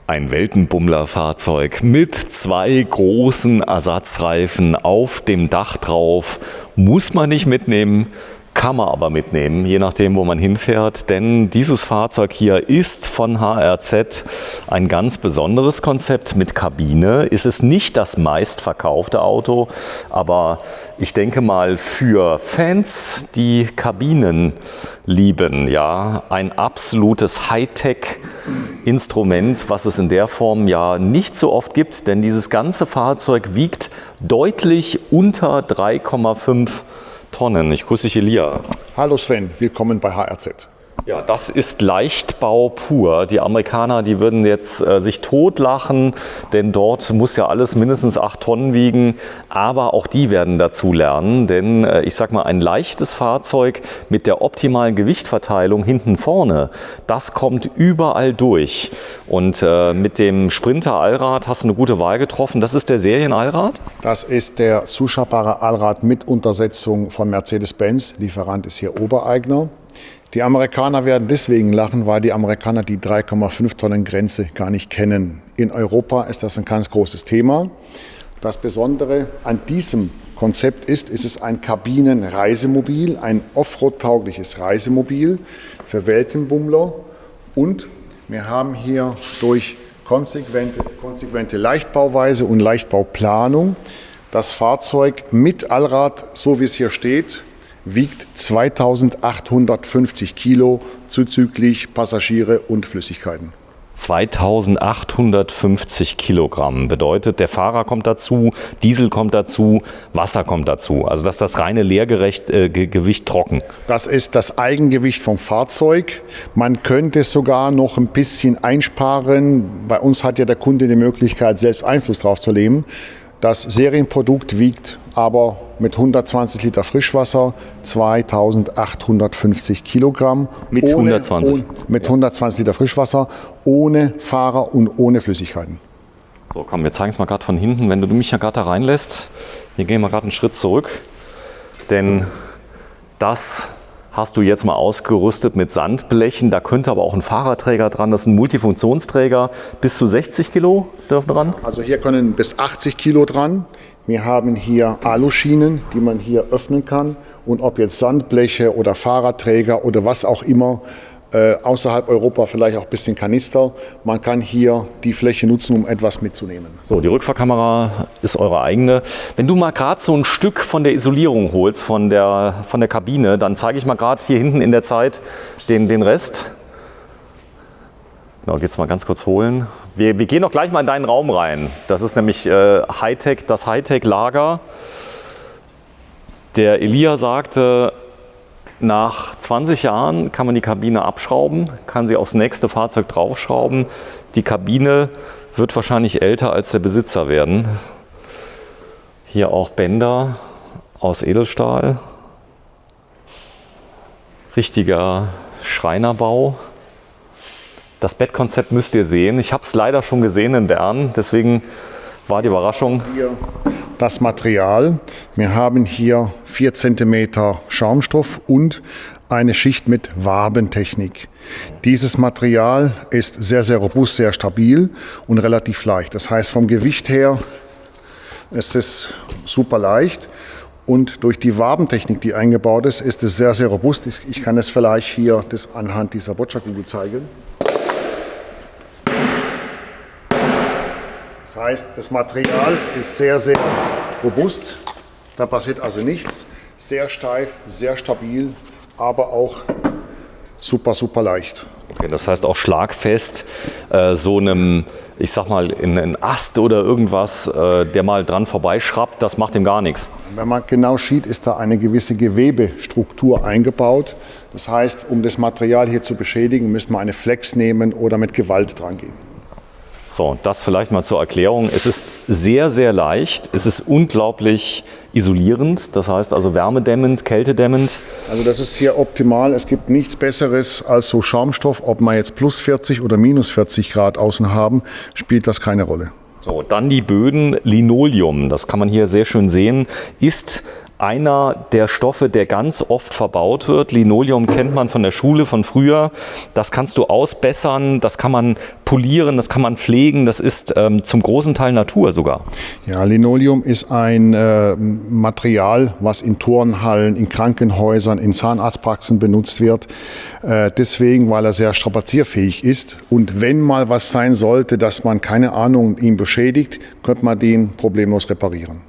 Ein Weltenbummler-Fahrzeug mit 2 großen Ersatzreifen auf dem Dach drauf. Muss man nicht mitnehmen, kann man aber mitnehmen, je nachdem, wo man hinfährt. Denn dieses Fahrzeug hier ist von HRZ ein ganz besonderes Konzept mit Kabine. Ist es nicht das meistverkaufte Auto, aber ich denke mal für Fans, die Kabinen lieben, ja, ein absolutes Hightech-Instrument, was es in der Form ja nicht so oft gibt, denn dieses ganze Fahrzeug wiegt deutlich unter 3,5 Tonnen. Ich grüße dich, Elia. Hallo Sven, willkommen bei HRZ. Ja, das ist Leichtbau pur. Die Amerikaner, die würden jetzt sich totlachen, denn dort muss ja alles mindestens 8 Tonnen wiegen. Aber auch die werden dazu lernen, denn ich sag mal, ein leichtes Fahrzeug mit der optimalen Gewichtverteilung hinten vorne, das kommt überall durch. Und mit dem Sprinter Allrad hast du eine gute Wahl getroffen. Das ist der Serien-Allrad? Das ist der zuschaubare Allrad mit Untersetzung von Mercedes-Benz. Lieferant ist hier Obereigner. Die Amerikaner werden deswegen lachen, weil die Amerikaner die 3,5 Tonnen Grenze gar nicht kennen. In Europa ist das ein ganz großes Thema. Das Besondere an diesem Konzept ist, es ist ein Kabinenreisemobil, ein Offroad-taugliches Reisemobil für Weltenbummler. Und wir haben hier durch konsequente Leichtbauweise und Leichtbauplanung das Fahrzeug mit Allrad, so wie es hier steht, wiegt 2850 Kilo zuzüglich Passagiere und Flüssigkeiten. 2850 Kilogramm bedeutet, der Fahrer kommt dazu, Diesel kommt dazu, Wasser kommt dazu. Also das ist das reine Leergewicht trocken. Das ist das Eigengewicht vom Fahrzeug. Man könnte sogar noch ein bisschen einsparen. Bei uns hat ja der Kunde die Möglichkeit, selbst Einfluss drauf zu nehmen. Das Serienprodukt wiegt aber mit 120 Liter Frischwasser 2850 Kilogramm. Mit 120? Mit 120 Liter Frischwasser, ohne Fahrer und ohne Flüssigkeiten. So, komm, wir zeigen es mal gerade von hinten. Wenn du mich ja gerade da reinlässt, hier gehen wir gerade einen Schritt zurück. Denn das hast du jetzt mal ausgerüstet mit Sandblechen. Da könnte aber auch ein Fahrradträger dran. Das ist ein Multifunktionsträger. Bis zu 60 Kilo dürfen dran? Also hier können bis 80 Kilo dran. Wir haben hier Aluschienen, die man hier öffnen kann. Und ob jetzt Sandbleche oder Fahrradträger oder was auch immer, außerhalb Europa vielleicht auch ein bisschen Kanister, man kann hier die Fläche nutzen, um etwas mitzunehmen. So, die Rückfahrkamera ist eure eigene. Wenn du mal gerade so ein Stück von der Isolierung holst, von der Kabine, dann zeige ich mal gerade hier hinten in der Zeit den Rest. Genau, geht's mal ganz kurz holen. Wir gehen doch gleich mal in deinen Raum rein. Das ist nämlich Hightech, das Hightech-Lager. Der Elia sagte, nach 20 Jahren kann man die Kabine abschrauben, kann sie aufs nächste Fahrzeug draufschrauben. Die Kabine wird wahrscheinlich älter als der Besitzer werden. Hier auch Bänder aus Edelstahl. Richtiger Schreinerbau. Das Bettkonzept müsst ihr sehen. Ich habe es leider schon gesehen in Bern, deswegen war die Überraschung. Hier das Material. Wir haben hier 4 cm Schaumstoff und eine Schicht mit Wabentechnik. Dieses Material ist sehr, sehr robust, sehr stabil und relativ leicht. Das heißt, vom Gewicht her ist es super leicht. Und durch die Wabentechnik, die eingebaut ist, ist es sehr, sehr robust. Ich kann es vielleicht hier anhand dieser Bocciakugel zeigen. Das heißt, das Material ist sehr, sehr robust. Da passiert also nichts. Sehr steif, sehr stabil, aber auch super, super leicht. Okay, das heißt auch schlagfest, so einem, ich sag mal, in einen Ast oder irgendwas, der mal dran vorbeischraubt, das macht ihm gar nichts. Wenn man genau sieht, ist da eine gewisse Gewebestruktur eingebaut. Das heißt, um das Material hier zu beschädigen, müsste man eine Flex nehmen oder mit Gewalt dran gehen. So, das vielleicht mal zur Erklärung. Es ist sehr, sehr leicht. Es ist unglaublich isolierend, das heißt also wärmedämmend, kältedämmend. Also das ist hier optimal. Es gibt nichts Besseres als so Schaumstoff. Ob wir jetzt plus 40 oder minus 40 Grad außen haben, spielt das keine Rolle. So, dann die Böden. Linoleum, das kann man hier sehr schön sehen, ist einer der Stoffe, der ganz oft verbaut wird. Linoleum kennt man von der Schule von früher. Das kannst du ausbessern, das kann man polieren, das kann man pflegen. Das ist zum großen Teil Natur sogar. Ja, Linoleum ist ein Material, was in Turnhallen, in Krankenhäusern, in Zahnarztpraxen benutzt wird. Deswegen, weil er sehr strapazierfähig ist. Und wenn mal was sein sollte, dass man, keine Ahnung, ihn beschädigt, könnte man den problemlos reparieren.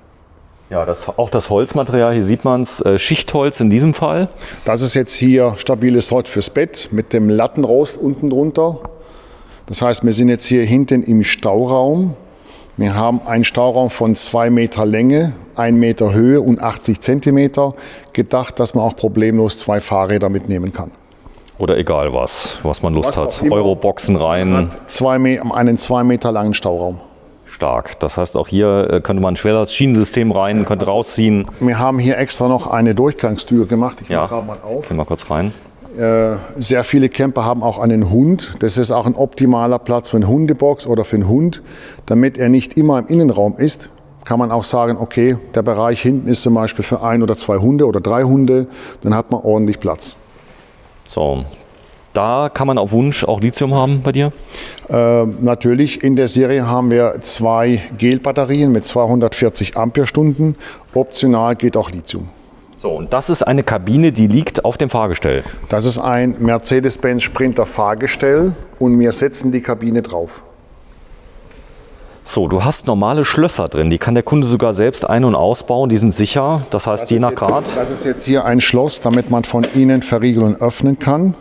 Ja, auch das Holzmaterial, hier sieht man es, Schichtholz in diesem Fall. Das ist jetzt hier stabiles Holz fürs Bett mit dem Lattenrost unten drunter. Das heißt, wir sind jetzt hier hinten im Stauraum. Wir haben einen Stauraum von 2 Meter Länge, 1 Meter Höhe und 80 Zentimeter. Gedacht, dass man auch problemlos 2 Fahrräder mitnehmen kann. Oder egal was man Lust hat. immer. Euroboxen rein. Einen 2 Meter langen Stauraum. Stark. Das heißt, auch hier könnte man schwer das Schienensystem rein, könnte rausziehen. Wir haben hier extra noch eine Durchgangstür gemacht. Ich mache mal auf. Gehen wir kurz rein. Sehr viele Camper haben auch einen Hund. Das ist auch ein optimaler Platz für eine Hundebox oder für einen Hund. Damit er nicht immer im Innenraum ist, kann man auch sagen, okay, der Bereich hinten ist zum Beispiel für 1 oder 2 Hunde oder 3 Hunde. Dann hat man ordentlich Platz. So. Da kann man auf Wunsch auch Lithium haben bei dir? Natürlich, in der Serie haben wir 2 Gelbatterien mit 240 Ampere-Stunden. Optional geht auch Lithium. So, und das ist eine Kabine, die liegt auf dem Fahrgestell. Das ist ein Mercedes-Benz Sprinter Fahrgestell und wir setzen die Kabine drauf. So, du hast normale Schlösser drin, die kann der Kunde sogar selbst ein- und ausbauen, die sind sicher. Das heißt, je nach Grad. Das ist jetzt hier ein Schloss, damit man von innen verriegeln und öffnen kann.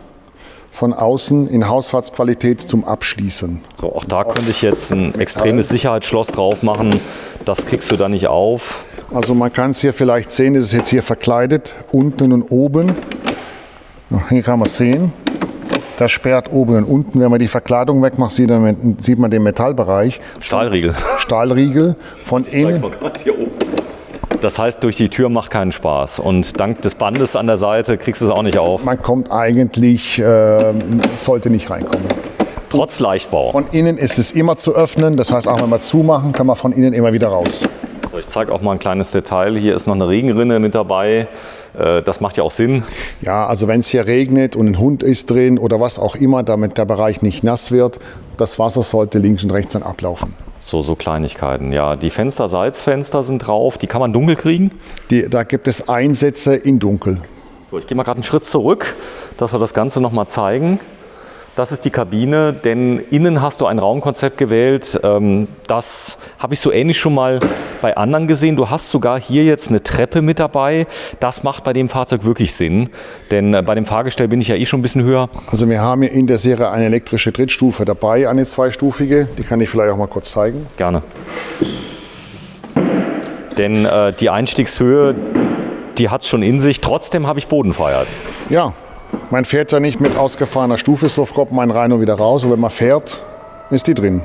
Von außen in Hausfahrtsqualität zum Abschließen. So, auch da könnte ich jetzt ein extremes Sicherheitsschloss drauf machen. Das kriegst du da nicht auf. Also man kann es hier vielleicht sehen, es ist jetzt hier verkleidet, unten und oben. Hier kann man es sehen. Das sperrt oben und unten. Wenn man die Verkleidung wegmacht, sieht man den Metallbereich. Stahlriegel. Stahlriegel von innen. Hier oben. Das heißt, durch die Tür macht keinen Spaß. Und dank des Bandes an der Seite kriegst du es auch nicht auf. Man kommt eigentlich, sollte nicht reinkommen. Trotz Leichtbau. Von innen ist es immer zu öffnen. Das heißt, auch wenn wir zumachen, kann man von innen immer wieder raus. So, ich zeige auch mal ein kleines Detail. Hier ist noch eine Regenrinne mit dabei. Das macht ja auch Sinn. Ja, also wenn es hier regnet und ein Hund ist drin oder was auch immer, damit der Bereich nicht nass wird, das Wasser sollte links und rechts dann ablaufen. So Kleinigkeiten. Ja, die Fenster, Seitsfenster sind drauf. Die kann man dunkel kriegen. Da gibt es Einsätze in dunkel. So, ich gehe mal gerade einen Schritt zurück, dass wir das Ganze noch mal zeigen. Das ist die Kabine, denn innen hast du ein Raumkonzept gewählt. Das habe ich so ähnlich schon mal bei anderen gesehen. Du hast sogar hier jetzt eine Treppe mit dabei. Das macht bei dem Fahrzeug wirklich Sinn, denn bei dem Fahrgestell bin ich ja eh schon ein bisschen höher. Also wir haben hier in der Serie eine elektrische Trittstufe dabei, eine 2-stufige. Die kann ich vielleicht auch mal kurz zeigen. Gerne. Denn die Einstiegshöhe, die hat es schon in sich. Trotzdem habe ich Bodenfreiheit. Ja. Man fährt ja nicht mit ausgefahrener Stufe, so kommt man rein und wieder raus. Und wenn man fährt, ist die drin.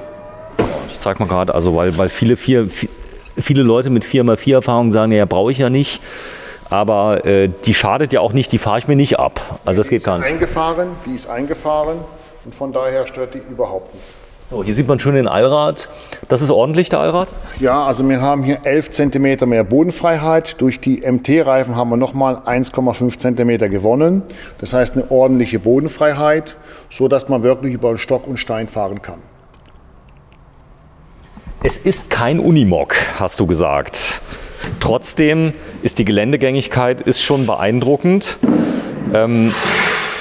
Ich zeige mal gerade, also weil viele Leute mit 4x4 Erfahrung sagen, ja, brauche ich ja nicht. Aber die schadet ja auch nicht, die fahre ich mir nicht ab. Also das geht gar nicht. Die ist eingefahren und von daher stört die überhaupt nicht. So, hier sieht man schön den Allrad. Das ist ordentlich, der Allrad? Ja, also wir haben hier 11 cm mehr Bodenfreiheit. Durch die MT-Reifen haben wir nochmal 1,5 cm gewonnen. Das heißt eine ordentliche Bodenfreiheit, sodass man wirklich über Stock und Stein fahren kann. Es ist kein Unimog, hast du gesagt. Trotzdem ist die Geländegängigkeit schon beeindruckend.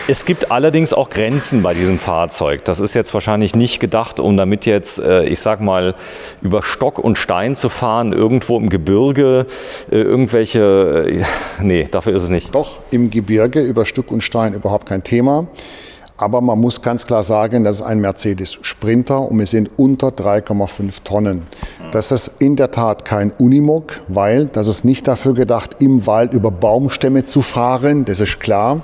Es gibt allerdings auch Grenzen bei diesem Fahrzeug. Das ist jetzt wahrscheinlich nicht gedacht, um damit jetzt, ich sag mal, über Stock und Stein zu fahren, irgendwo im Gebirge, nee, dafür ist es nicht. Doch, im Gebirge über Stück und Stein überhaupt kein Thema. Aber man muss ganz klar sagen, das ist ein Mercedes Sprinter und wir sind unter 3,5 Tonnen. Das ist in der Tat kein Unimog, weil das ist nicht dafür gedacht, im Wald über Baumstämme zu fahren, das ist klar.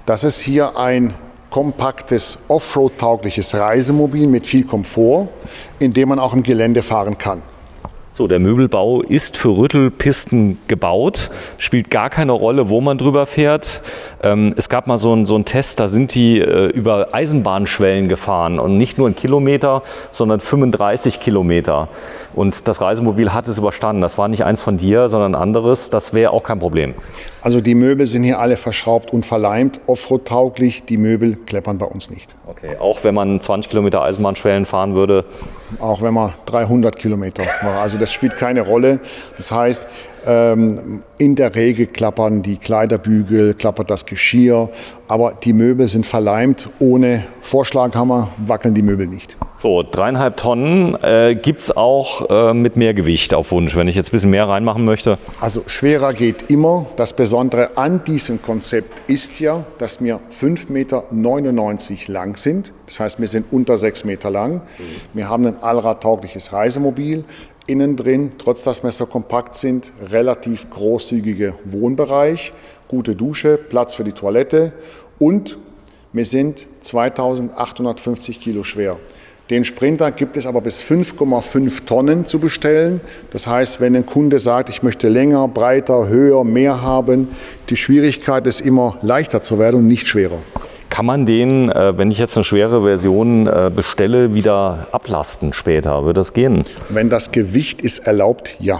Das ist hier ein kompaktes, offroad-taugliches Reisemobil mit viel Komfort, in dem man auch im Gelände fahren kann. So, der Möbelbau ist für Rüttelpisten gebaut, spielt gar keine Rolle, wo man drüber fährt. Es gab mal so einen Test, da sind die über Eisenbahnschwellen gefahren und nicht nur 1 Kilometer, sondern 35 Kilometer. Und das Reisemobil hat es überstanden. Das war nicht eins von dir, sondern ein anderes. Das wäre auch kein Problem. Also die Möbel sind hier alle verschraubt und verleimt, Offroad-tauglich. Die Möbel kleppern bei uns nicht. Okay, auch wenn man 20 Kilometer Eisenbahnschwellen fahren würde? Auch wenn man 300 Kilometer war. Also das spielt keine Rolle. Das heißt, in der Regel klappern die Kleiderbügel, klappert das Geschirr, aber die Möbel sind verleimt. Ohne Vorschlaghammer wackeln die Möbel nicht. So, 3,5 Tonnen gibt es auch mit mehr Gewicht auf Wunsch, wenn ich jetzt ein bisschen mehr reinmachen möchte? Also schwerer geht immer. Das Besondere an diesem Konzept ist ja, dass wir 5,99 Meter lang sind. Das heißt, wir sind unter 6 Meter lang. Wir haben ein allradtaugliches Reisemobil. Innen drin, trotz dass wir so kompakt sind, relativ großzügiger Wohnbereich, gute Dusche, Platz für die Toilette und wir sind 2850 Kilo schwer. Den Sprinter gibt es aber bis 5,5 Tonnen zu bestellen. Das heißt, wenn ein Kunde sagt, ich möchte länger, breiter, höher, mehr haben, die Schwierigkeit ist immer leichter zu werden und nicht schwerer. Kann man den, wenn ich jetzt eine schwere Version bestelle, wieder ablasten später? Wird das gehen? Wenn das Gewicht ist erlaubt, ja.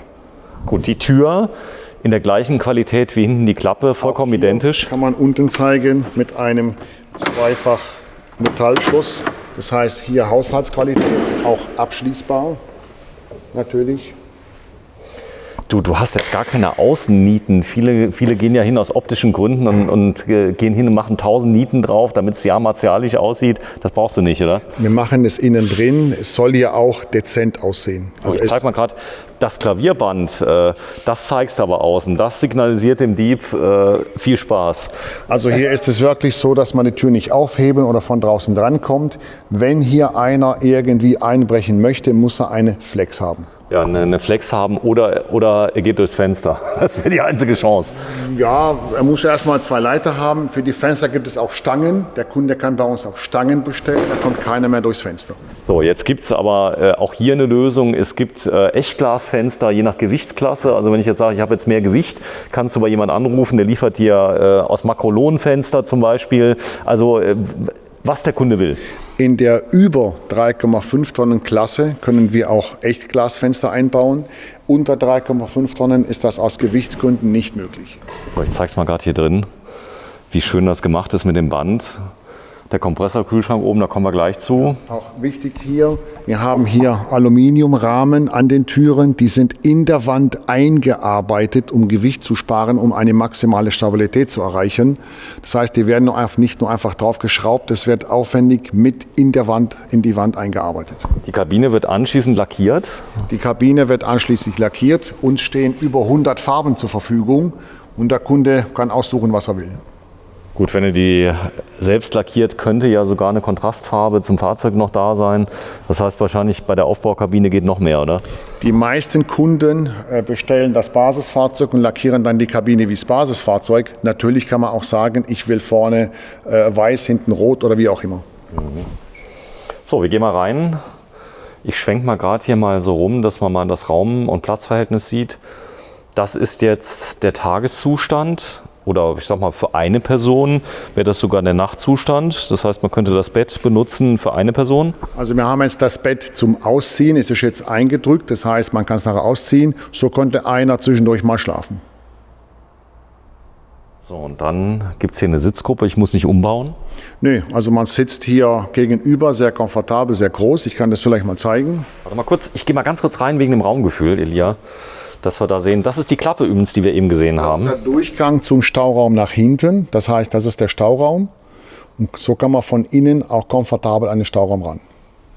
Gut, die Tür in der gleichen Qualität wie hinten die Klappe, vollkommen identisch. Kann man unten zeigen mit einem zweifach Metallschluss. Das heißt hier Haushaltsqualität, auch abschließbar natürlich. Du hast jetzt gar keine Außennieten. Viele gehen ja hin aus optischen Gründen und gehen hin und machen 1000 Nieten drauf, damit es ja martialisch aussieht. Das brauchst du nicht, oder? Wir machen es innen drin. Es soll ja auch dezent aussehen. Also ich zeig mal gerade das Klavierband. Das zeigst du aber außen. Das signalisiert dem Dieb viel Spaß. Also hier ist es wirklich so, dass man die Tür nicht aufheben oder von draußen drankommt. Wenn hier einer irgendwie einbrechen möchte, muss er eine Flex haben. Ja, eine Flex haben oder er geht durchs Fenster. Das wäre die einzige Chance. Ja, er muss erstmal 2 Leiter haben. Für die Fenster gibt es auch Stangen. Der Kunde kann bei uns auch Stangen bestellen. Da kommt keiner mehr durchs Fenster. So, jetzt gibt es aber auch hier eine Lösung. Es gibt Echtglasfenster, je nach Gewichtsklasse. Also wenn ich jetzt sage, ich habe jetzt mehr Gewicht, kannst du bei jemand anrufen, der liefert dir aus Makrolonfenster zum Beispiel. Also was der Kunde will. In der über 3,5 Tonnen Klasse können wir auch Echtglasfenster einbauen. Unter 3,5 Tonnen ist das aus Gewichtsgründen nicht möglich. Ich zeige es mal gerade hier drin, wie schön das gemacht ist mit dem Band. Der Kompressorkühlschrank oben, da kommen wir gleich zu. Auch wichtig hier, wir haben hier Aluminiumrahmen an den Türen. Die sind in der Wand eingearbeitet, um Gewicht zu sparen, um eine maximale Stabilität zu erreichen. Das heißt, die werden nicht nur einfach drauf geschraubt, es wird aufwendig mit in die Wand eingearbeitet. Die Kabine wird anschließend lackiert? Die Kabine wird anschließend lackiert. Uns stehen über 100 Farben zur Verfügung und der Kunde kann aussuchen, was er will. Gut, wenn er die selbst lackiert, könnte ja sogar eine Kontrastfarbe zum Fahrzeug noch da sein. Das heißt, wahrscheinlich bei der Aufbaukabine geht noch mehr, oder? Die meisten Kunden bestellen das Basisfahrzeug und lackieren dann die Kabine wie das Basisfahrzeug. Natürlich kann man auch sagen, ich will vorne weiß, hinten rot oder wie auch immer. So, wir gehen mal rein. Ich schwenke mal gerade hier mal so rum, dass man mal das Raum- und Platzverhältnis sieht. Das ist jetzt der Tageszustand. Oder ich sag mal, für eine Person wäre das sogar der Nachtzustand. Das heißt, man könnte das Bett benutzen für eine Person. Also wir haben jetzt das Bett zum Ausziehen. Es ist jetzt eingedrückt. Das heißt, man kann es nachher ausziehen. So konnte einer zwischendurch mal schlafen. So, und dann gibt es hier eine Sitzgruppe. Ich muss nicht umbauen. Nee, also man sitzt hier gegenüber, sehr komfortabel, sehr groß. Ich kann das vielleicht mal zeigen. Warte mal kurz. Ich gehe mal ganz kurz rein wegen dem Raumgefühl, Elia. Dass wir da sehen, das ist die Klappe übrigens, die wir eben gesehen haben. Das ist der Durchgang zum Stauraum nach hinten. Das heißt, das ist der Stauraum. Und so kann man von innen auch komfortabel an den Stauraum ran.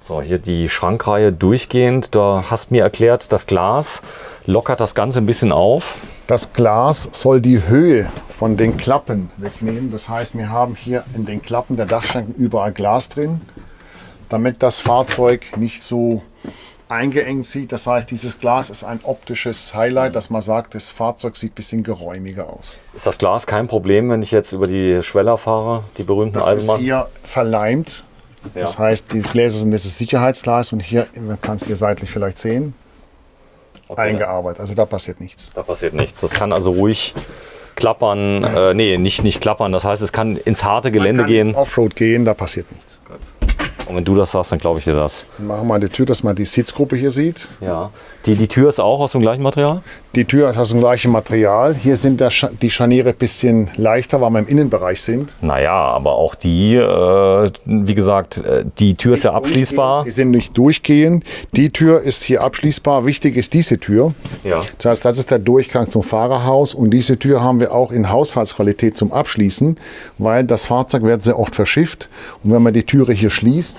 So, hier die Schrankreihe durchgehend. Du hast mir erklärt, das Glas lockert das Ganze ein bisschen auf. Das Glas soll die Höhe von den Klappen wegnehmen. Das heißt, wir haben hier in den Klappen der Dachschranken überall Glas drin, damit das Fahrzeug nicht so eingeengt sieht. Das heißt, dieses Glas ist ein optisches Highlight, dass man sagt, das Fahrzeug sieht ein bisschen geräumiger aus. Ist das Glas kein Problem, wenn ich jetzt über die Schweller fahre, die berühmten Eisenbahn? Das ist hier verleimt. Ja. Das heißt, die Gläser sind das Sicherheitsglas und hier, man kann es hier seitlich vielleicht sehen. eingearbeitet. Also da passiert nichts. Da passiert nichts. Das kann also ruhig klappern. Nee, nicht klappern. Das heißt, es kann ins harte Gelände gehen. Offroad gehen, da passiert nichts. Gut. Und wenn du das sagst, dann glaube ich dir das. Dann machen wir mal die Tür, dass man die Sitzgruppe hier sieht. Ja. Die Tür ist auch aus dem gleichen Material? Die Tür ist aus dem gleichen Material. Hier sind die Scharniere ein bisschen leichter, weil wir im Innenbereich sind. Naja, aber auch die, wie gesagt, die Tür ist ja abschließbar. Die sind nicht durchgehend. Die Tür ist hier abschließbar. Wichtig ist diese Tür. Ja. Das heißt, das ist der Durchgang zum Fahrerhaus. Und diese Tür haben wir auch in Haushaltsqualität zum Abschließen, weil das Fahrzeug wird sehr oft verschifft. Und wenn man die Türe hier schließt,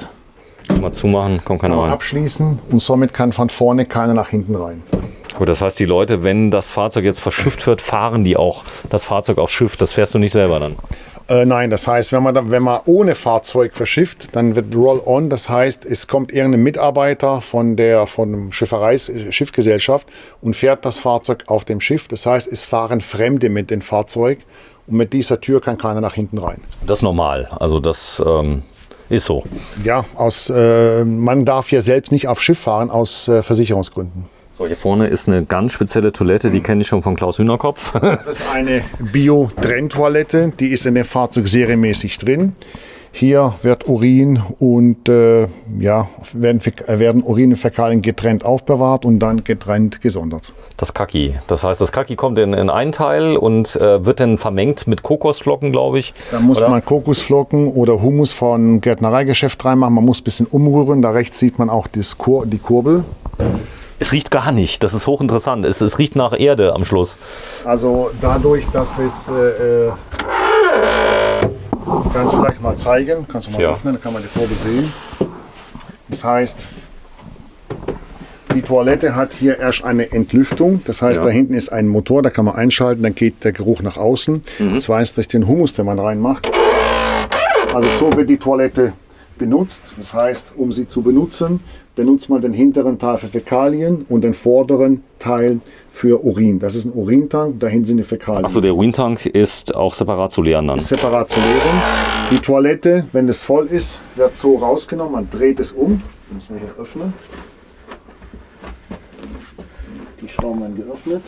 Mal zumachen, kommt keiner rein. abschließen und somit kann von vorne keiner nach hinten rein. Gut, das heißt, die Leute, wenn das Fahrzeug jetzt verschifft wird, fahren die auch das Fahrzeug aufs Schiff. Das fährst du nicht selber dann? Nein, das heißt, wenn man ohne Fahrzeug verschifft, dann wird Roll-on. Das heißt, es kommt irgendein Mitarbeiter von der Schiffsgesellschaft und fährt das Fahrzeug auf dem Schiff. Das heißt, es fahren Fremde mit dem Fahrzeug und mit dieser Tür kann keiner nach hinten rein. Das ist normal. Also das ist so. Ja, man darf hier selbst nicht auf Schiff fahren aus Versicherungsgründen. So, hier vorne ist eine ganz spezielle Toilette, die kenne ich schon von Klaus Hühnerkopf. Das ist eine Bio-Trenntoilette, die ist in dem Fahrzeug serienmäßig drin. Hier wird Urin und werden Urin und Fäkalien getrennt aufbewahrt und dann getrennt gesondert. Das Kaki. Das heißt, das Kaki kommt in einen Teil und wird dann vermengt mit Kokosflocken, glaube ich. Da muss man Kokosflocken oder Humus von Gärtnereigeschäft reinmachen. Man muss ein bisschen umrühren. Da rechts sieht man auch die Kurbel. Es riecht gar nicht. Das ist hochinteressant. Es riecht nach Erde am Schluss. Also dadurch, dass es... kannst du vielleicht mal zeigen. Kannst du mal öffnen, dann kann man die Farbe sehen. Das heißt, die Toilette hat hier erst eine Entlüftung. Das heißt, da hinten ist ein Motor, da kann man einschalten, dann geht der Geruch nach außen. Zweitens durch den Humus, den man reinmacht. Also so wird die Toilette benutzt. Das heißt, um sie zu benutzen, benutzt man den hinteren Teil für Fäkalien und den vorderen Teil für Urin. Das ist ein Urintank, dahin sind die Fäkalien. Achso, der Urintank ist auch separat zu leeren dann? Ist separat zu leeren. Die Toilette, wenn es voll ist, wird so rausgenommen. Man dreht es um. Das müssen wir hier öffnen. Die Schrauben werden geöffnet.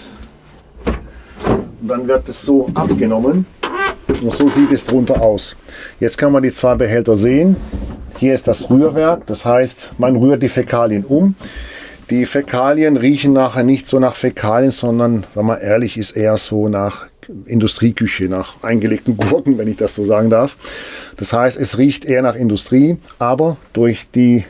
Und dann wird es so abgenommen. Und so sieht es drunter aus. Jetzt kann man die zwei Behälter sehen. Hier ist das Rührwerk, das heißt, man rührt die Fäkalien um. Die Fäkalien riechen nachher nicht so nach Fäkalien, sondern, wenn man ehrlich ist, eher so nach Industrieküche, nach eingelegten Gurken, wenn ich das so sagen darf. Das heißt, es riecht eher nach Industrie, aber durch den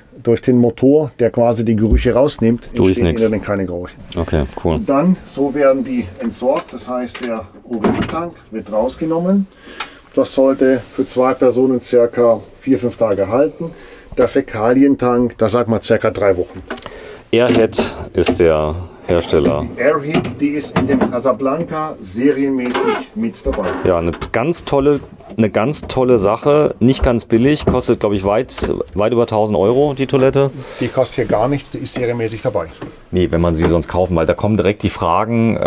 Motor, der quasi die Gerüche rausnimmt, entstehen dann keine Gerüche. Okay, cool. Und dann, so werden die entsorgt, das heißt, der Urintank wird rausgenommen. Das sollte für 2 Personen circa 4-5 Tage halten. Der Fäkalientank, da sagt man circa 3 Wochen. Airhead ist der Hersteller. Die Airhead, die ist in dem Casablanca serienmäßig mit dabei. Ja, eine ganz tolle Sache, nicht ganz billig, kostet glaube ich weit über 1000 Euro die Toilette. Die kostet hier gar nichts, die ist serienmäßig dabei. Nee, wenn man sie sonst kaufen, weil da kommen direkt die Fragen,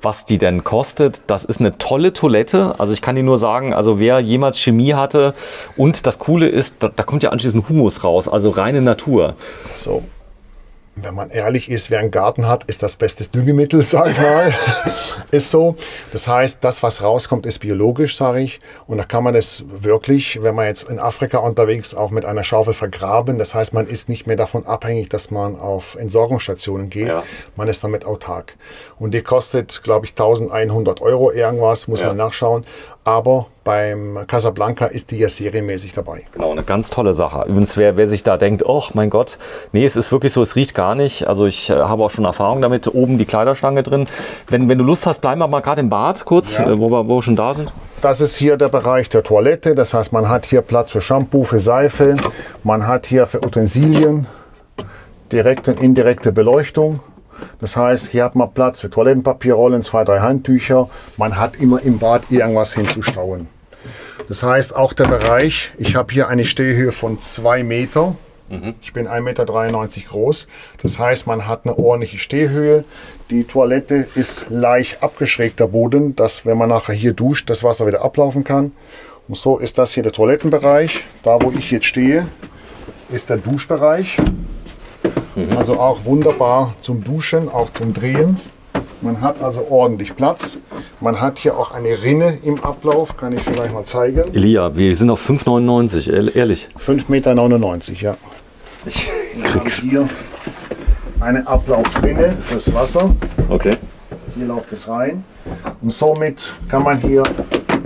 was die denn kostet. Das ist eine tolle Toilette, also ich kann dir nur sagen, also wer jemals Chemie hatte und das Coole ist, da kommt ja anschließend Humus raus, also reine Natur. So. Wenn man ehrlich ist, wer einen Garten hat, ist das beste Düngemittel, sage ich mal. Ist so. Das heißt, das, was rauskommt, ist biologisch, sage ich. Und da kann man es wirklich, wenn man jetzt in Afrika unterwegs ist, auch mit einer Schaufel vergraben. Das heißt, man ist nicht mehr davon abhängig, dass man auf Entsorgungsstationen geht. Ja. Man ist damit autark. Und die kostet, glaube ich, 1100 Euro irgendwas, muss man nachschauen. Aber beim Casablanca ist die ja serienmäßig dabei. Genau, eine ganz tolle Sache. Übrigens, wer sich da denkt, oh mein Gott, nee, es ist wirklich so, es riecht gar nicht. Also ich habe auch schon Erfahrung damit, oben die Kleiderstange drin. Wenn du Lust hast, bleiben wir mal gerade im Bad kurz, wo wir schon da sind. Das ist hier der Bereich der Toilette. Das heißt, man hat hier Platz für Shampoo, für Seife. Man hat hier für Utensilien, direkte und indirekte Beleuchtung. Das heißt, hier hat man Platz für Toilettenpapierrollen, 2, 3 Handtücher. Man hat immer im Bad irgendwas hinzustauen. Das heißt, auch der Bereich, ich habe hier eine Stehhöhe von 2 Meter. Ich bin 1,93 Meter groß. Das heißt, man hat eine ordentliche Stehhöhe. Die Toilette ist leicht abgeschrägter Boden, dass, wenn man nachher hier duscht, das Wasser wieder ablaufen kann. Und so ist das hier der Toilettenbereich. Da, wo ich jetzt stehe, ist der Duschbereich. Also auch wunderbar zum Duschen, auch zum Drehen. Man hat also ordentlich Platz. Man hat hier auch eine Rinne im Ablauf, kann ich vielleicht mal zeigen. Elia, wir sind auf 5,99, ehrlich. 5,99 Meter, ja. Ich Wir krieg's. haben hier eine Ablaufrinne fürs Wasser. Okay. Hier läuft es rein. Und somit kann man hier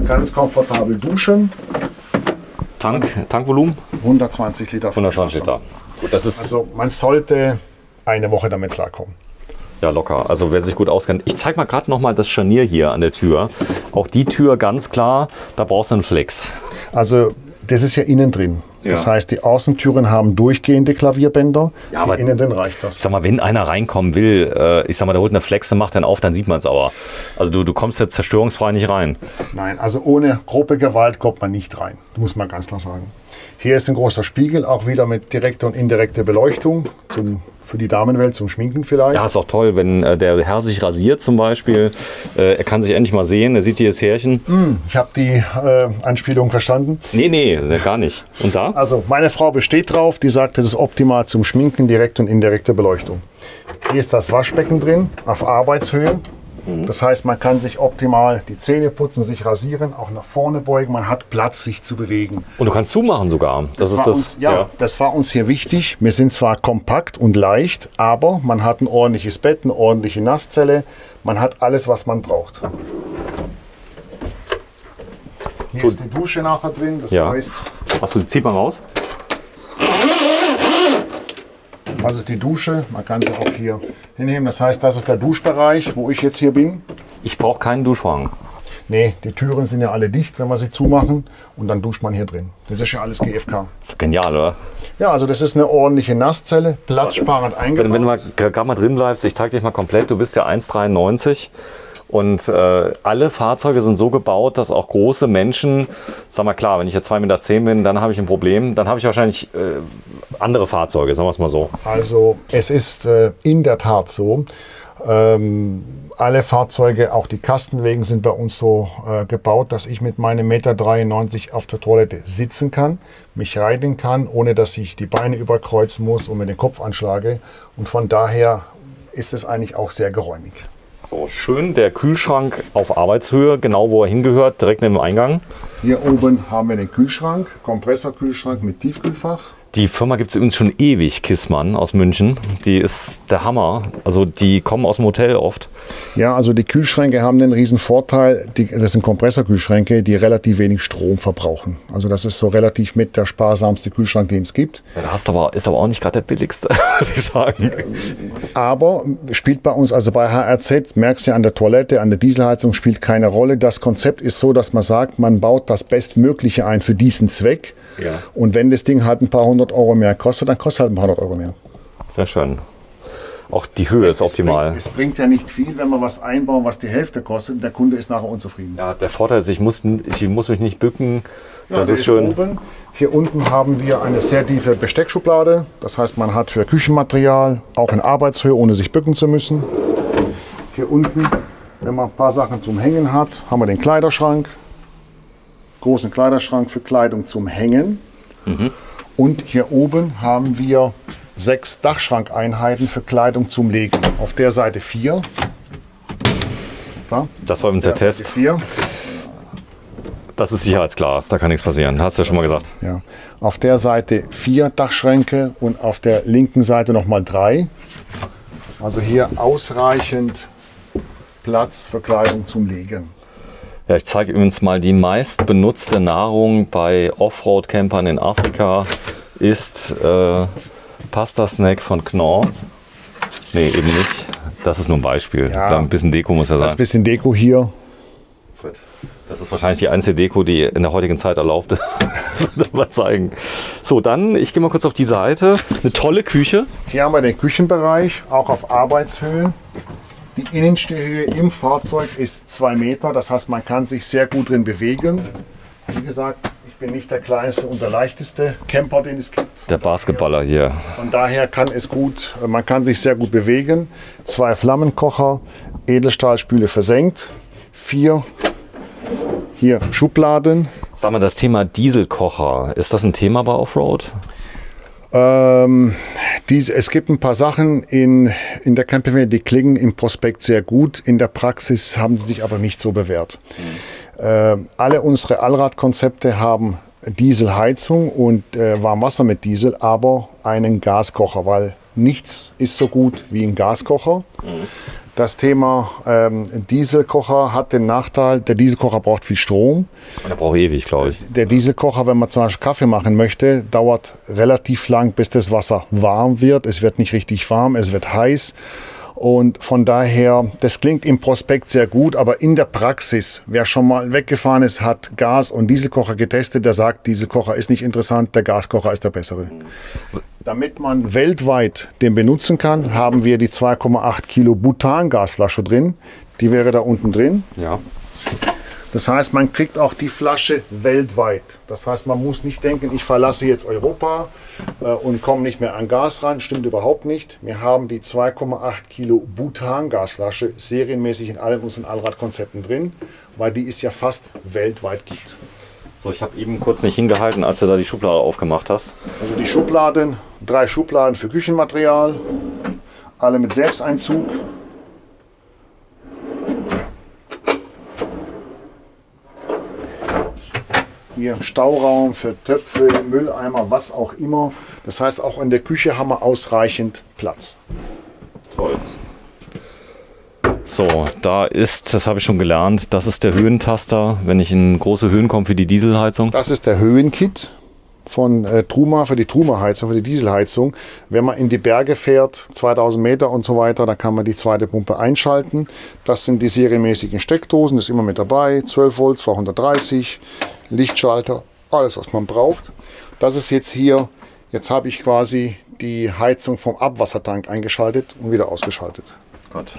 ganz komfortabel duschen. Tankvolumen? 120 Liter. 120 Wasser. Liter. Gut, das ist Also man sollte eine Woche damit klarkommen. ja locker. Also wer sich gut auskennt. Ich zeige mal gerade noch mal das Scharnier hier an der Tür. Auch die Tür ganz klar, da brauchst du einen Flex. Also das ist ja innen drin. Das Ja. heißt, die Außentüren haben durchgehende Klavierbänder. Ja, aber- innen drin reicht Ich das. sag mal, wenn einer reinkommen will, ich sag mal, der holt eine Flex und macht dann auf, dann sieht man es aber. Also du kommst jetzt zerstörungsfrei nicht rein. Nein, also ohne grobe Gewalt kommt man nicht rein. Muss man ganz klar sagen. Hier ist ein großer Spiegel, auch wieder mit direkter und indirekter Beleuchtung. Für die Damenwelt, zum Schminken vielleicht. Ja, ist auch toll, wenn der Herr sich rasiert zum Beispiel. Er kann sich endlich mal sehen, er sieht hier das Härchen. Ich habe die Anspielung verstanden. Nee, gar nicht. Und da? Also meine Frau besteht drauf, die sagt, das ist optimal zum Schminken, direkte und indirekte Beleuchtung. Hier ist das Waschbecken drin, auf Arbeitshöhe. Das heißt, man kann sich optimal die Zähne putzen, sich rasieren, auch nach vorne beugen. Man hat Platz, sich zu bewegen. Und du kannst zumachen sogar. Das ist war das. uns, das war uns hier wichtig. Wir sind zwar kompakt und leicht, aber man hat ein ordentliches Bett, eine ordentliche Nasszelle. Man hat alles, was man braucht. Hier So. ist die Dusche nachher drin. Das Ja. heißt, Hast du, zieht mal raus? das ist die Dusche. Man kann sie auch hier hinnehmen. Das heißt, das ist der Duschbereich, wo ich jetzt hier bin. Ich brauche keinen Duschwagen. Nee, die Türen sind ja alle dicht, wenn wir sie zumachen. Und dann duscht man hier drin. Das ist ja alles GFK. Das ist genial, oder? Ja, also das ist eine ordentliche Nasszelle, platzsparend eingebaut. Wenn du mal gerade mal drin bleibst, ich zeige dich mal komplett, du bist ja 1,93 und alle Fahrzeuge sind so gebaut, dass auch große Menschen, sag mal klar, wenn ich jetzt 2,10 Meter bin, dann habe ich ein Problem, dann habe ich wahrscheinlich andere Fahrzeuge, sagen wir es mal so. Also es ist in der Tat so, alle Fahrzeuge, auch die Kastenwegen sind bei uns so gebaut, dass ich mit meinem 1,93 Meter auf der Toilette sitzen kann, mich reinigen kann, ohne dass ich die Beine überkreuzen muss und mir den Kopf anschlage. Und von daher ist es eigentlich auch sehr geräumig. So, schön der Kühlschrank auf Arbeitshöhe, genau wo er hingehört, direkt neben dem Eingang. Hier oben haben wir den Kühlschrank, Kompressorkühlschrank mit Tiefkühlfach. Die Firma gibt es übrigens schon ewig, Kissmann aus München. Die ist der Hammer. Also die kommen aus dem Hotel oft. Ja, also die Kühlschränke haben einen riesen Vorteil. Das sind Kompressorkühlschränke, die relativ wenig Strom verbrauchen. Also das ist so relativ mit der sparsamste Kühlschrank, den es gibt. Ja, ist aber auch nicht gerade der billigste, muss ich sagen. Aber spielt bei uns, also bei HRZ, merkst du ja an der Toilette, an der Dieselheizung, spielt keine Rolle. Das Konzept ist so, dass man sagt, man baut das Bestmögliche ein für diesen Zweck. Ja. Und wenn das Ding halt ein paar hundert Euro mehr kostet, dann kostet halt ein paar hundert Euro mehr. Sehr schön. Auch die Höhe ist optimal. Es bringt ja nicht viel, wenn wir was einbauen, was die Hälfte kostet. Der Kunde ist nachher unzufrieden. Ja, der Vorteil ist, ich muss mich nicht bücken. Das der ist schön. Oben. Hier unten haben wir eine sehr tiefe Besteckschublade. Das heißt, man hat für Küchenmaterial auch in Arbeitshöhe, ohne sich bücken zu müssen. Hier unten, wenn man ein paar Sachen zum Hängen hat, haben wir den Kleiderschrank. Großen Kleiderschrank für Kleidung zum Hängen. Und hier oben haben wir 6 Dachschrankeinheiten für Kleidung zum Legen. Auf der Seite 4. Das war übrigens der Test. 4. Das ist Sicherheitsglas, da kann nichts passieren. Hast du ja schon mal gesagt. Ja. Auf der Seite 4 Dachschränke und auf der linken Seite nochmal 3. Also hier ausreichend Platz für Kleidung zum Legen. Ja, ich zeige übrigens mal, die meist benutzte Nahrung bei Offroad-Campern in Afrika ist Pasta-Snack von Knorr. Nee, eben nicht. Das ist nur ein Beispiel. Ja. Ein bisschen Deko muss ja Das ist sein. ein bisschen Deko hier. Gut. Das ist wahrscheinlich die einzige Deko, die in der heutigen Zeit erlaubt ist. Das soll mal zeigen. So, dann, ich gehe mal kurz auf die Seite. Eine tolle Küche. Hier haben wir den Küchenbereich, auch auf Arbeitshöhe. Die innenste Höhe im Fahrzeug ist 2 Meter. Das heißt, man kann sich sehr gut drin bewegen. Wie gesagt, ich bin nicht der kleinste und der leichteste Camper, den es gibt. Der Basketballer hier. Von daher kann es gut, man kann sich sehr gut bewegen. 2 Flammenkocher, Edelstahlspüle versenkt. 4 hier Schubladen. Sag mal, das Thema Dieselkocher, ist das ein Thema bei Offroad? Es gibt ein paar Sachen in der Campingwelt, die klingen im Prospekt sehr gut. In der Praxis haben sie sich aber nicht so bewährt. Alle unsere Allradkonzepte haben Dieselheizung und Warmwasser mit Diesel, aber einen Gaskocher, weil nichts ist so gut wie ein Gaskocher. Das Thema Dieselkocher hat den Nachteil, der Dieselkocher braucht viel Strom. Und der braucht ewig, glaube ich. Der Dieselkocher, wenn man zum Beispiel Kaffee machen möchte, dauert relativ lang, bis das Wasser warm wird. Es wird nicht richtig warm, es wird heiß. Und von daher, das klingt im Prospekt sehr gut, aber in der Praxis, wer schon mal weggefahren ist, hat Gas- und Dieselkocher getestet, der sagt, Dieselkocher ist nicht interessant, der Gaskocher ist der bessere. Damit man weltweit den benutzen kann, haben wir die 2,8 Kilo Butangasflasche drin. Die wäre da unten drin. Ja. Das heißt, man kriegt auch die Flasche weltweit. Das heißt, man muss nicht denken, ich verlasse jetzt Europa und komme nicht mehr an Gas ran. Stimmt überhaupt nicht. Wir haben die 2,8 Kilo Butangasflasche serienmäßig in allen unseren Allradkonzepten drin, weil die es ja fast weltweit gibt. So, ich habe eben kurz nicht hingehalten, als du da die Schublade aufgemacht hast. Also die Schubladen, 3 Schubladen für Küchenmaterial, alle mit Selbsteinzug. Hier Stauraum für Töpfe, Mülleimer, was auch immer. Das heißt, auch in der Küche haben wir ausreichend Platz. Toll. So, da ist, das habe ich schon gelernt, das ist der Höhentaster, wenn ich in große Höhen komme für die Dieselheizung. Das ist der Höhenkit von Truma für die Truma-Heizung, für die Dieselheizung. Wenn man in die Berge fährt, 2000 Meter und so weiter, dann kann man die zweite Pumpe einschalten. Das sind die serienmäßigen Steckdosen, das ist immer mit dabei. 12 Volt, 230, Lichtschalter, alles was man braucht. Das ist jetzt hier, jetzt habe ich quasi die Heizung vom Abwassertank eingeschaltet und wieder ausgeschaltet. Gott.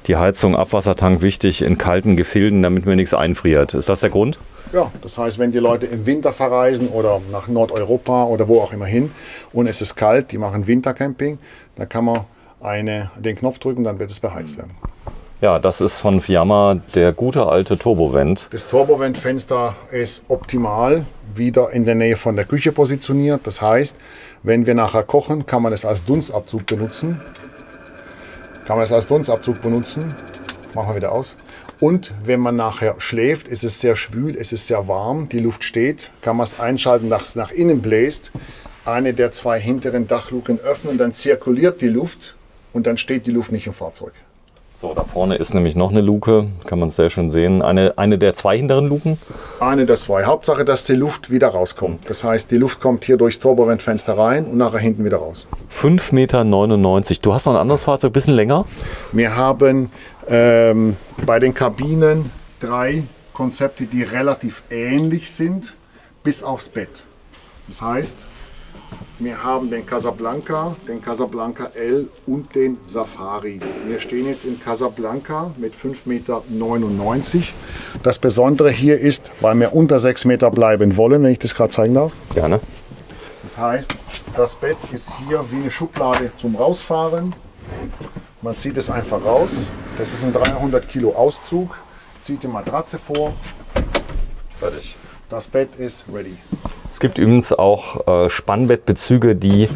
Die Heizung, Abwassertank wichtig in kalten Gefilden, damit mir nichts einfriert. Ist das der Grund? Ja, das heißt, wenn die Leute im Winter verreisen oder nach Nordeuropa oder wo auch immer hin und es ist kalt, die machen Wintercamping, dann kann man den Knopf drücken, dann wird es beheizt werden. Ja, das ist von Fiamma der gute alte Turbovent. Das Turbovent-Fenster ist optimal wieder in der Nähe von der Küche positioniert. Das heißt, wenn wir nachher kochen, kann man es als Dunstabzug benutzen. Machen wir wieder aus. Und wenn man nachher schläft, ist es sehr schwül, es ist sehr warm, die Luft steht, kann man es einschalten, dass es nach innen bläst, eine der 2 hinteren Dachluken öffnen, dann zirkuliert die Luft und dann steht die Luft nicht im Fahrzeug. So, da vorne ist nämlich noch eine Luke, kann man es sehr schön sehen. Eine der 2 hinteren Luken? Eine der 2. Hauptsache, dass die Luft wieder rauskommt. Das heißt, die Luft kommt hier durchs Turbovent-Fenster rein und nachher hinten wieder raus. 5,99 Meter. Du hast noch ein anderes Fahrzeug, ein bisschen länger? Wir haben bei den Kabinen 3 Konzepte, die relativ ähnlich sind, bis aufs Bett. Das heißt, wir haben den Casablanca L und den Safari. Wir stehen jetzt in Casablanca mit 5,99 Meter. Das Besondere hier ist, weil wir unter 6 Meter bleiben wollen, wenn ich das gerade zeigen darf. Gerne. Das heißt, das Bett ist hier wie eine Schublade zum Rausfahren. Man zieht es einfach raus. Das ist ein 300 Kilo Auszug. Zieht die Matratze vor. Fertig. Das Bett ist ready. Es gibt übrigens auch Spannbettbezüge, die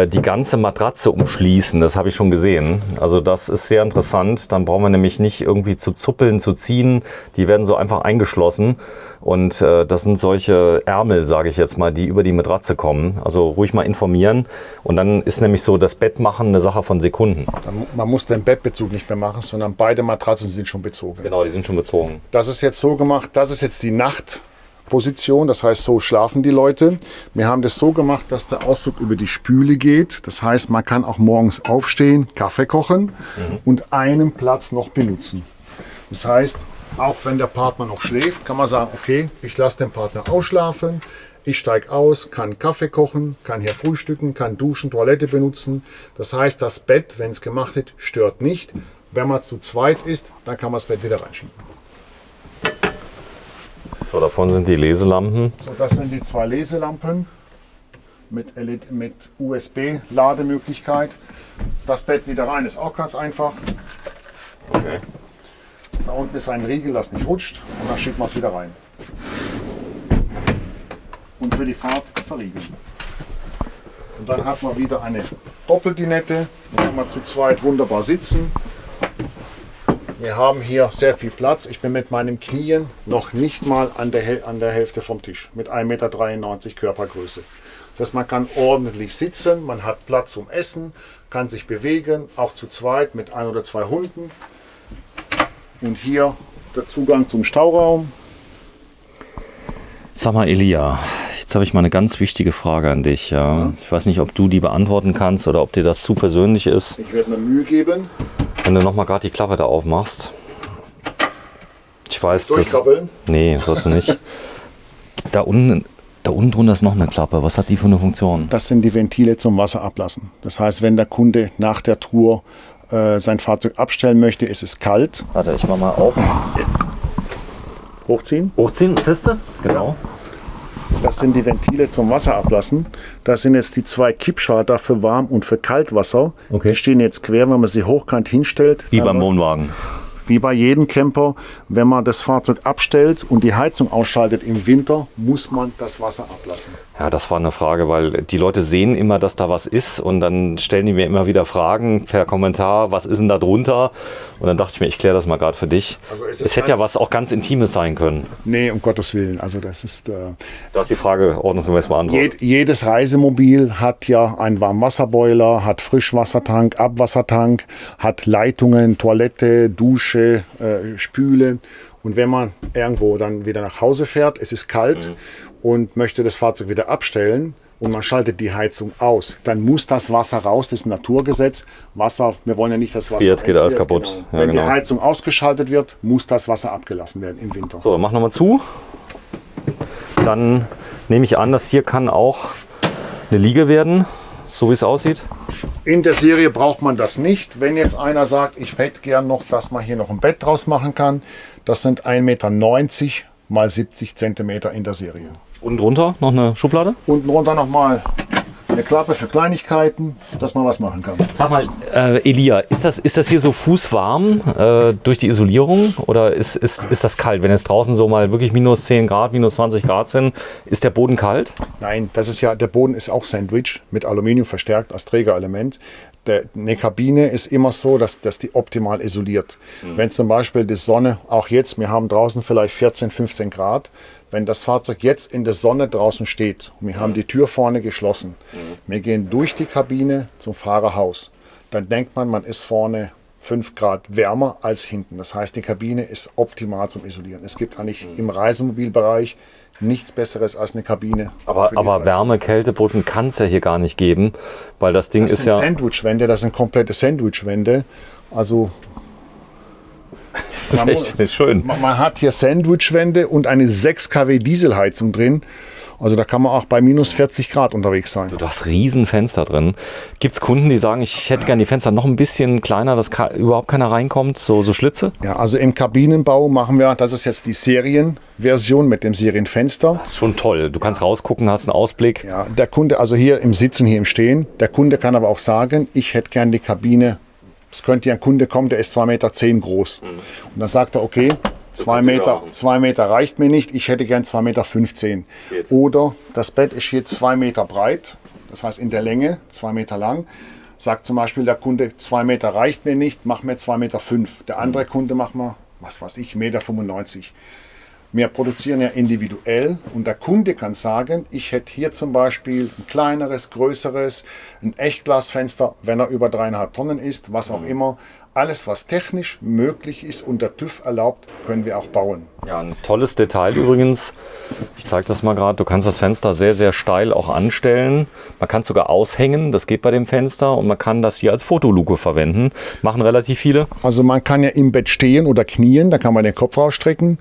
die ganze Matratze umschließen. Das habe ich schon gesehen. Also das ist sehr interessant. Dann brauchen wir nämlich nicht irgendwie zu zuppeln, zu ziehen. Die werden so einfach eingeschlossen. Und das sind solche Ärmel, sage ich jetzt mal, die über die Matratze kommen. Also ruhig mal informieren. Und dann ist nämlich so das Bettmachen eine Sache von Sekunden. Man muss den Bettbezug nicht mehr machen, sondern beide Matratzen sind schon bezogen. Genau, die sind schon bezogen. Das ist jetzt so gemacht, das ist jetzt die Nachtposition, das heißt, so schlafen die Leute. Wir haben das so gemacht, dass der Auszug über die Spüle geht. Das heißt, man kann auch morgens aufstehen, Kaffee kochen und einen Platz noch benutzen. Das heißt, auch wenn der Partner noch schläft, kann man sagen, okay, ich lasse den Partner ausschlafen, ich steige aus, kann Kaffee kochen, kann hier frühstücken, kann duschen, Toilette benutzen. Das heißt, das Bett, wenn es gemacht ist, stört nicht. Wenn man zu zweit ist, dann kann man das Bett wieder reinschieben. So, davon sind die Leselampen. So, das sind die 2 Leselampen mit USB-Lademöglichkeit. Das Bett wieder rein ist auch ganz einfach. Okay. Da unten ist ein Riegel, das nicht rutscht, und dann schiebt man es wieder rein. Und für die Fahrt verriegeln. Und dann hat man wieder eine Doppeldinette, da kann man zu zweit wunderbar sitzen. Wir haben hier sehr viel Platz. Ich bin mit meinen Knien noch nicht mal an der Hälfte vom Tisch mit 1,93 Meter Körpergröße. Das heißt, man kann ordentlich sitzen, man hat Platz zum Essen, kann sich bewegen, auch zu zweit mit 1 oder 2 Hunden. Und hier der Zugang zum Stauraum. Sag mal, Elia, jetzt habe ich mal eine ganz wichtige Frage an dich. Ja. Ich weiß nicht, ob du die beantworten kannst oder ob dir das zu persönlich ist. Ich werde mir Mühe geben. Wenn du nochmal gerade die Klappe da aufmachst. Ich weiß, Durchkrabbeln? Nee, sollst du nicht. Da unten drunter ist noch eine Klappe. Was hat die für eine Funktion? Das sind die Ventile zum Wasser ablassen. Das heißt, wenn der Kunde nach der Tour sein Fahrzeug abstellen möchte, ist es kalt. Warte, ich mach mal auf. Hochziehen. Hochziehen, feste? Genau. Das sind die Ventile zum Wasser ablassen. Das sind jetzt die 2 Kippschalter für Warm- und für Kaltwasser. Okay. Die stehen jetzt quer, wenn man sie hochkant hinstellt. Wie beim Wohnwagen. Wie bei jedem Camper, wenn man das Fahrzeug abstellt und die Heizung ausschaltet im Winter, muss man das Wasser ablassen. Ja, das war eine Frage, weil die Leute sehen immer, dass da was ist und dann stellen die mir immer wieder Fragen per Kommentar, was ist denn da drunter? Und dann dachte ich mir, ich kläre das mal gerade für dich. Also es hätte ja was auch ganz Intimes sein können. Nee, um Gottes Willen. Also das ist... Du hast die Frage ordnungsgemäß beantwortet. Jedes Reisemobil hat ja einen Warmwasserboiler, hat Frischwassertank, Abwassertank, hat Leitungen, Toilette, Dusche, Spüle. Und wenn man irgendwo dann wieder nach Hause fährt, es ist kalt und möchte das Fahrzeug wieder abstellen und man schaltet die Heizung aus, dann muss das Wasser raus, das ist ein Naturgesetz. Wasser, wir wollen ja nicht das Wasser Friert, geht alles kaputt. Genau. Ja, wenn genau. die Heizung ausgeschaltet wird, muss das Wasser abgelassen werden im Winter. So, mach nochmal zu. Dann nehme ich an, das hier kann auch eine Liege werden, so wie es aussieht. In der Serie braucht man das nicht. Wenn jetzt einer sagt, ich hätte gern noch, dass man hier noch ein Bett draus machen kann, das sind 1,90 Meter mal 70 Zentimeter in der Serie. Unten drunter noch eine Schublade. Unten runter nochmal eine Klappe für Kleinigkeiten, dass man was machen kann. Sag mal, Elia, ist das hier so fußwarm durch die Isolierung oder ist das kalt? Wenn es draußen so mal wirklich minus 10 Grad, minus 20 Grad sind, ist der Boden kalt? Nein, das ist ja, der Boden ist auch Sandwich mit Aluminium verstärkt als Trägerelement. Eine Kabine ist immer so, dass die optimal isoliert. Wenn zum Beispiel die Sonne, auch jetzt, wir haben draußen vielleicht 14, 15 Grad, wenn das Fahrzeug jetzt in der Sonne draußen steht und wir haben die Tür vorne geschlossen, wir gehen durch die Kabine zum Fahrerhaus, dann denkt man ist vorne 5 Grad wärmer als hinten. Das heißt, die Kabine ist optimal zum Isolieren. Es gibt eigentlich im Reisemobilbereich nichts Besseres als eine Kabine. Aber Wärme, Kältebrücken kann es ja hier gar nicht geben, weil das Ding ist ja... Das sind Sandwichwände, das sind komplette Sandwichwände. Also... Das ist echt schön. Man hat hier Sandwichwände und eine 6 kW Dieselheizung drin. Also da kann man auch bei minus 40 Grad unterwegs sein. Du hast riesen Fenster drin. Gibt es Kunden, die sagen, ich hätte gerne die Fenster noch ein bisschen kleiner, dass überhaupt keiner reinkommt, so Schlitze? Ja, also im Kabinenbau machen wir, das ist jetzt die Serienversion mit dem Serienfenster. Das ist schon toll. Du kannst rausgucken, hast einen Ausblick. Ja, der Kunde, also hier im Sitzen, hier im Stehen, der Kunde kann aber auch sagen, ich hätte gerne die Kabine. Es könnte ja ein Kunde kommen, der ist 2,10 Meter groß. Und dann sagt er, okay, 2 Meter reicht mir nicht, ich hätte gern 2,15 Meter. Oder das Bett ist hier 2 Meter breit, das heißt in der Länge 2 Meter lang. Sagt zum Beispiel der Kunde, 2 Meter reicht mir nicht, mach mir 2,5 Meter. Der andere Kunde macht mal, was weiß ich, 1,95 Meter. Wir produzieren ja individuell und der Kunde kann sagen, ich hätte hier zum Beispiel ein kleineres, größeres, ein Echtglasfenster, wenn er über 3,5 Tonnen ist, was auch immer. Alles, was technisch möglich ist und der TÜV erlaubt, können wir auch bauen. Ja, ein tolles Detail übrigens. Ich zeige das mal gerade. Du kannst das Fenster sehr, sehr steil auch anstellen. Man kann es sogar aushängen, das geht bei dem Fenster. Und man kann das hier als Fotoluke verwenden. Machen relativ viele. Also man kann ja im Bett stehen oder knien, da kann man den Kopf rausstrecken.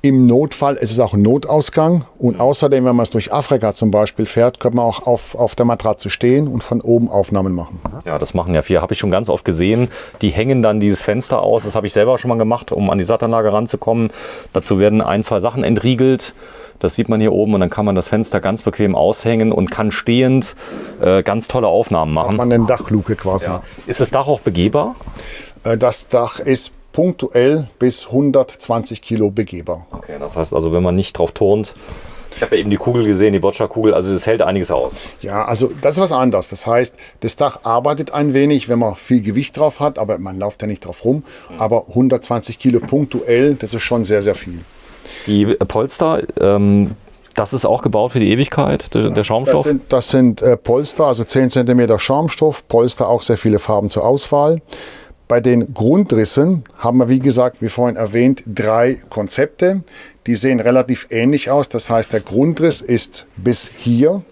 Im Notfall ist es auch ein Notausgang. Und außerdem, wenn man es durch Afrika zum Beispiel fährt, kann man auch auf der Matratze stehen und von oben Aufnahmen machen. Ja, das machen ja viele. Habe ich schon ganz oft gesehen. Die hängen dann dieses Fenster aus. Das habe ich selber schon mal gemacht, um an die Sattanlage ranzukommen. Dazu werden 1, 2 Sachen entriegelt. Das sieht man hier oben und dann kann man das Fenster ganz bequem aushängen und kann stehend ganz tolle Aufnahmen machen. Hat man eine Dachluke quasi. Ja. Ist das Dach auch begehbar? Das Dach ist punktuell bis 120 Kilo begehbar. Okay, das heißt also, wenn man nicht drauf turnt, Ich habe ja eben die Kugel gesehen, die Boccia-Kugel, also das hält einiges aus. Ja, also das ist was anderes. Das heißt, das Dach arbeitet ein wenig, wenn man viel Gewicht drauf hat, aber man läuft ja nicht drauf rum. Aber 120 Kilo punktuell, das ist schon sehr, sehr viel. Die Polster, das ist auch gebaut für die Ewigkeit, der Schaumstoff? Das sind Polster, also 10 cm Schaumstoff, Polster auch sehr viele Farben zur Auswahl. Bei den Grundrissen haben wir, wie gesagt, wie vorhin erwähnt, 3 Konzepte. Die sehen relativ ähnlich aus. Das heißt, der Grundriss ist bis hier.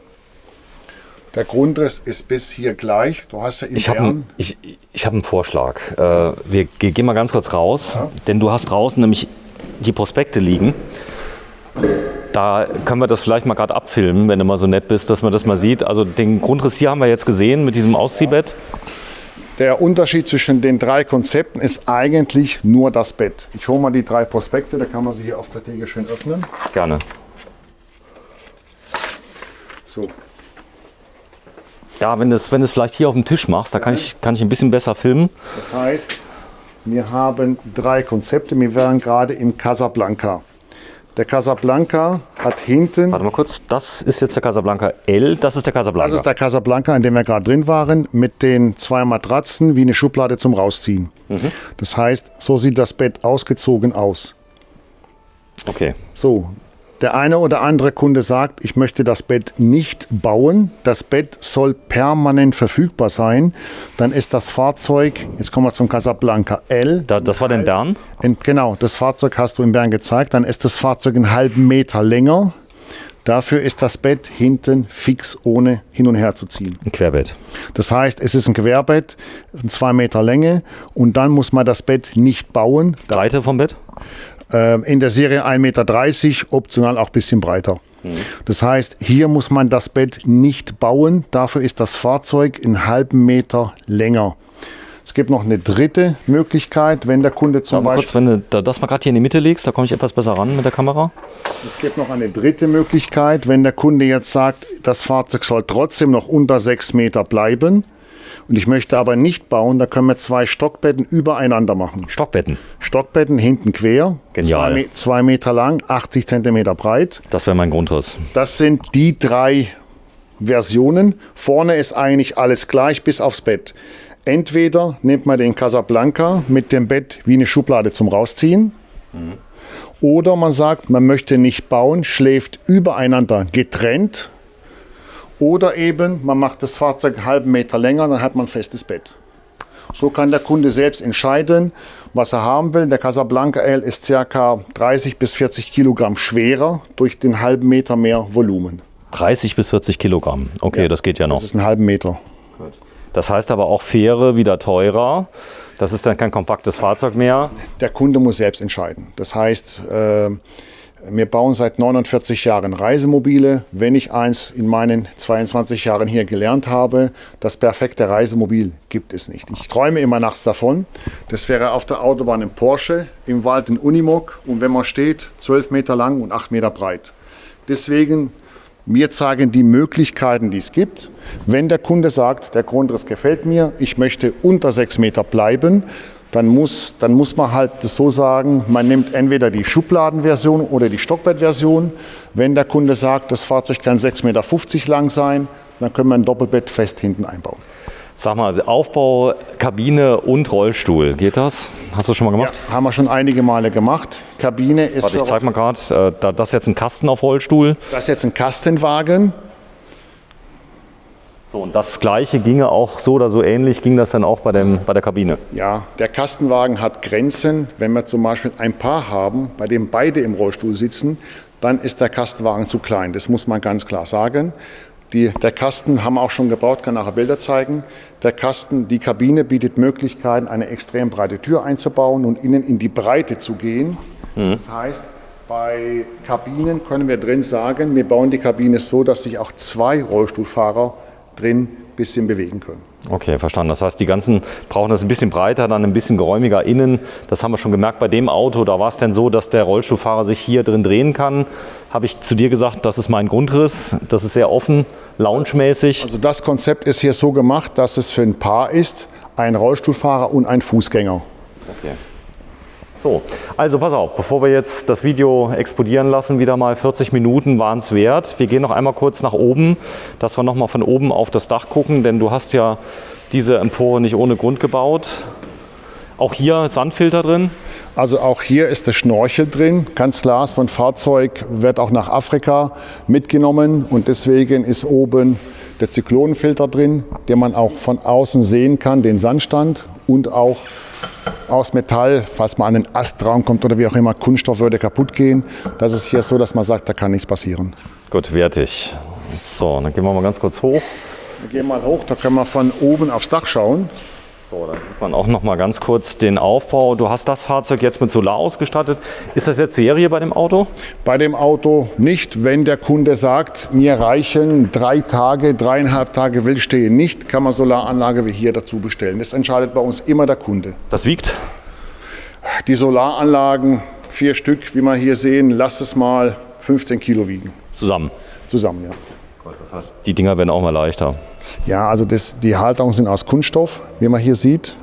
Der Grundriss ist bis hier gleich. Du hast ja Ich habe einen Vorschlag. Wir gehen mal ganz kurz raus, denn du hast draußen nämlich die Prospekte liegen. Da können wir das vielleicht mal gerade abfilmen, wenn du mal so nett bist, dass man das mal sieht. Also den Grundriss hier haben wir jetzt gesehen mit diesem Ausziehbett. Der Unterschied zwischen den 3 Konzepten ist eigentlich nur das Bett. Ich hole mal die 3 Prospekte, da kann man sie hier auf der Theke schön öffnen. Gerne. So. Ja, wenn du es vielleicht hier auf dem Tisch machst, da kann ich ein bisschen besser filmen. Das heißt, wir haben 3 Konzepte. Wir wären gerade im Casablanca. Der Casablanca hat hinten... Warte mal kurz, das ist jetzt der Casablanca L, das ist der Casablanca. Das ist der Casablanca, in dem wir gerade drin waren, mit den 2 Matratzen wie eine Schublade zum Rausziehen. Das heißt, so sieht das Bett ausgezogen aus. Okay. So, der eine oder andere Kunde sagt, ich möchte das Bett nicht bauen. Das Bett soll permanent verfügbar sein. Dann ist das Fahrzeug, jetzt kommen wir zum Casablanca L. Das war der in Bern? Genau, das Fahrzeug hast du in Bern gezeigt. Dann ist das Fahrzeug einen halben Meter länger. Dafür ist das Bett hinten fix, ohne hin und her zu ziehen. Ein Querbett. Das heißt, es ist ein Querbett, 2 Meter Länge. Und dann muss man das Bett nicht bauen. Breite vom Bett? In der Serie 1,30 Meter, optional auch ein bisschen breiter. Das heißt, hier muss man das Bett nicht bauen. Dafür ist das Fahrzeug einen halben Meter länger. Es gibt noch eine dritte Möglichkeit, wenn der Kunde zum Beispiel... Kurz, wenn du das mal gerade hier in die Mitte legst, da komme ich etwas besser ran mit der Kamera. Es gibt noch eine dritte Möglichkeit, wenn der Kunde jetzt sagt, das Fahrzeug soll trotzdem noch unter 6 Meter bleiben. Und ich möchte aber nicht bauen, da können wir 2 Stockbetten übereinander machen. Stockbetten? Stockbetten hinten quer, Genial. 2 Meter lang, 80 Zentimeter breit. Das wäre mein Grundriss. Das sind die 3 Versionen. Vorne ist eigentlich alles gleich, bis aufs Bett. Entweder nimmt man den Casablanca mit dem Bett wie eine Schublade zum Rausziehen. Oder man sagt, man möchte nicht bauen, schläft übereinander getrennt. Oder eben, man macht das Fahrzeug einen halben Meter länger, dann hat man ein festes Bett. So kann der Kunde selbst entscheiden, was er haben will. Der Casablanca L ist ca. 30 bis 40 Kilogramm schwerer durch den halben Meter mehr Volumen. 30 bis 40 Kilogramm. Okay, ja, das geht ja noch. Das ist einen halben Meter. Das heißt aber auch Fähre wieder teurer. Das ist dann kein kompaktes Fahrzeug mehr. Der Kunde muss selbst entscheiden. Das heißt, wir bauen seit 49 Jahren Reisemobile. Wenn ich eins in meinen 22 Jahren hier gelernt habe, das perfekte Reisemobil gibt es nicht. Ich träume immer nachts davon. Das wäre auf der Autobahn ein Porsche, im Wald ein Unimog und wenn man steht, 12 Meter lang und 8 Meter breit. Deswegen, wir zeigen die Möglichkeiten, die es gibt. Wenn der Kunde sagt, der Grundriss gefällt mir, ich möchte unter 6 Meter bleiben, dann muss man halt das so sagen, man nimmt entweder die Schubladenversion oder die Stockbettversion. Wenn der Kunde sagt, das Fahrzeug kann 6,50 Meter lang sein, dann können wir ein Doppelbett fest hinten einbauen. Sag mal, Aufbau, Kabine und Rollstuhl, geht das? Hast du schon mal gemacht? Ja, haben wir schon einige Male gemacht. Kabine ist... Warte, ich zeig mal gerade, das ist jetzt ein Kasten auf Rollstuhl. Das ist jetzt ein Kastenwagen. So, und das Gleiche ginge auch so oder so ähnlich, ging das dann auch bei der Kabine? Ja, der Kastenwagen hat Grenzen. Wenn wir zum Beispiel ein Paar haben, bei dem beide im Rollstuhl sitzen, dann ist der Kastenwagen zu klein. Das muss man ganz klar sagen. Der Kasten haben wir auch schon gebaut, kann nachher Bilder zeigen. Die Kabine bietet Möglichkeiten, eine extrem breite Tür einzubauen und innen in die Breite zu gehen. Das heißt, bei Kabinen können wir drin sagen, wir bauen die Kabine so, dass sich auch 2 Rollstuhlfahrer drin ein bisschen bewegen können. Okay, verstanden. Das heißt, die ganzen brauchen das ein bisschen breiter, dann ein bisschen geräumiger innen. Das haben wir schon gemerkt bei dem Auto. Da war es denn so, dass der Rollstuhlfahrer sich hier drin drehen kann. Habe ich zu dir gesagt, das ist mein Grundriss. Das ist sehr offen, loungemäßig. Also das Konzept ist hier so gemacht, dass es für ein Paar ist, ein Rollstuhlfahrer und ein Fußgänger. Okay. So, also pass auf, bevor wir jetzt das Video explodieren lassen, wieder mal 40 Minuten waren es wert. Wir gehen noch einmal kurz nach oben, dass wir noch mal von oben auf das Dach gucken, denn du hast ja diese Empore nicht ohne Grund gebaut. Auch hier Sandfilter drin? Also auch hier ist der Schnorchel drin. Ganz klar, so ein Fahrzeug wird auch nach Afrika mitgenommen und deswegen ist oben der Zyklonenfilter drin, den man auch von außen sehen kann, den Sandstand, und auch aus Metall, falls man an den Ast rankommt oder wie auch immer, Kunststoff würde kaputt gehen. Das ist hier so, dass man sagt, da kann nichts passieren. Gut, wertig. So, dann gehen wir mal ganz kurz hoch. Wir gehen mal hoch, da können wir von oben aufs Dach schauen. So, dann sieht man auch noch mal ganz kurz den Aufbau. Du hast das Fahrzeug jetzt mit Solar ausgestattet. Ist das jetzt Serie bei dem Auto? Bei dem Auto nicht. Wenn der Kunde sagt, mir reichen 3 Tage, 3,5 Tage will stehen nicht, kann man Solaranlage wie hier dazu bestellen. Das entscheidet bei uns immer der Kunde. Das wiegt? Die Solaranlagen, 4 Stück, wie wir hier sehen, lasst es mal 15 Kilo wiegen. Zusammen? Zusammen, ja. Das heißt, die Dinger werden auch mal leichter. Ja, also die Halterungen sind aus Kunststoff, wie man hier sieht.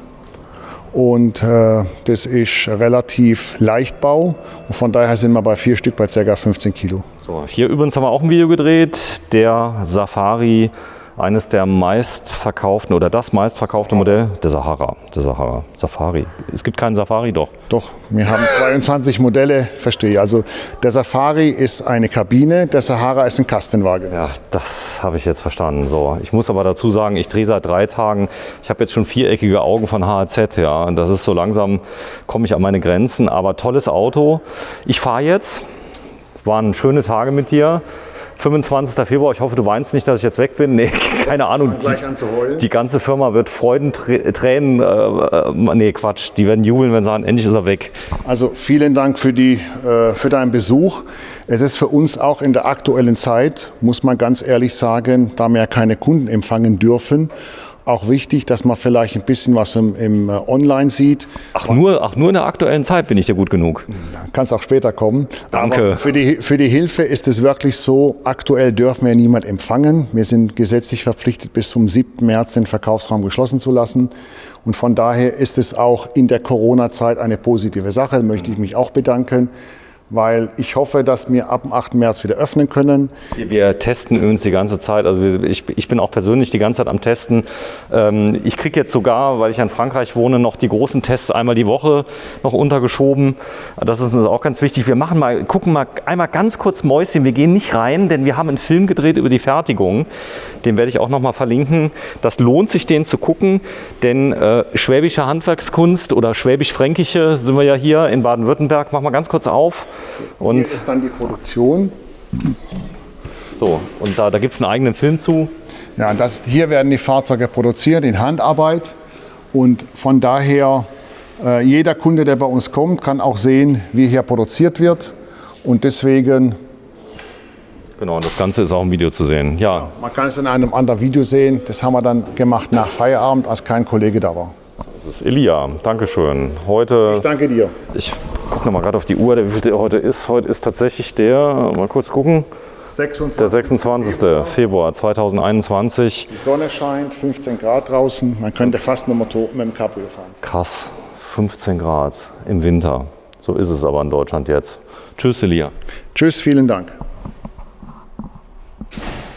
Und das ist relativ Leichtbau. Und von daher sind wir bei 4 Stück bei ca. 15 Kilo. So, hier übrigens haben wir auch ein Video gedreht. Der Safari, eines der meistverkauften oder das meistverkaufte Modell, der Safari. Es gibt keinen Safari, doch. Doch, wir haben 22 Modelle, verstehe. Also der Safari ist eine Kabine, der Sahara ist ein Kastenwagen. Ja, das habe ich jetzt verstanden. So, ich muss aber dazu sagen, ich drehe seit 3 Tagen. Ich habe jetzt schon viereckige Augen von HZ. Ja, und das ist so langsam, komme ich an meine Grenzen. Aber tolles Auto. Ich fahre jetzt. Es waren schöne Tage mit dir. 25. Februar, ich hoffe, du weinst nicht, dass ich jetzt weg bin. Nee, keine Ahnung. Gleich an zu heulen. Die ganze Firma wird Freudentränen, nee, Quatsch, die werden jubeln, wenn sie sagen, endlich ist er weg. Also vielen Dank für deinen Besuch. Es ist für uns auch in der aktuellen Zeit, muss man ganz ehrlich sagen, da wir ja keine Kunden empfangen dürfen, auch wichtig, dass man vielleicht ein bisschen was im Online sieht. Ach, nur in der aktuellen Zeit bin ich dir gut genug. Kann es auch später kommen. Danke. Aber für die Hilfe ist es wirklich so, aktuell dürfen wir niemand empfangen. Wir sind gesetzlich verpflichtet, bis zum 7. März den Verkaufsraum geschlossen zu lassen. Und von daher ist es auch in der Corona-Zeit eine positive Sache. Da möchte ich mich auch bedanken, weil ich hoffe, dass wir ab dem 8. März wieder öffnen können. Wir testen uns die ganze Zeit, also ich bin auch persönlich die ganze Zeit am Testen. Ich kriege jetzt sogar, weil ich in Frankreich wohne, noch die großen Tests einmal die Woche noch untergeschoben. Das ist uns auch ganz wichtig. Wir gucken mal einmal ganz kurz Mäuschen, wir gehen nicht rein, denn wir haben einen Film gedreht über die Fertigung. Den werde ich auch noch mal verlinken. Das lohnt sich, den zu gucken, denn schwäbische Handwerkskunst oder schwäbisch-fränkische sind wir ja hier in Baden-Württemberg. Machen wir ganz kurz auf. Und hier ist dann die Produktion. So, und da gibt es einen eigenen Film zu. Ja, hier werden die Fahrzeuge produziert in Handarbeit. Und von daher, jeder Kunde, der bei uns kommt, kann auch sehen, wie hier produziert wird. Und deswegen... Genau, das Ganze ist auch im Video zu sehen. Ja. Man kann es in einem anderen Video sehen. Das haben wir dann gemacht nach Feierabend, als kein Kollege da war. Das ist Elia. Dankeschön. Heute. Ich danke dir. Ich gucke noch mal gerade auf die Uhr, wie viel der heute ist. Heute ist tatsächlich der, mal kurz gucken, der 26. Februar 2021. Die Sonne scheint, 15 Grad draußen. Man könnte fast mit dem Cabrio fahren. Krass, 15 Grad im Winter. So ist es aber in Deutschland jetzt. Tschüss, Elia. Tschüss, vielen Dank.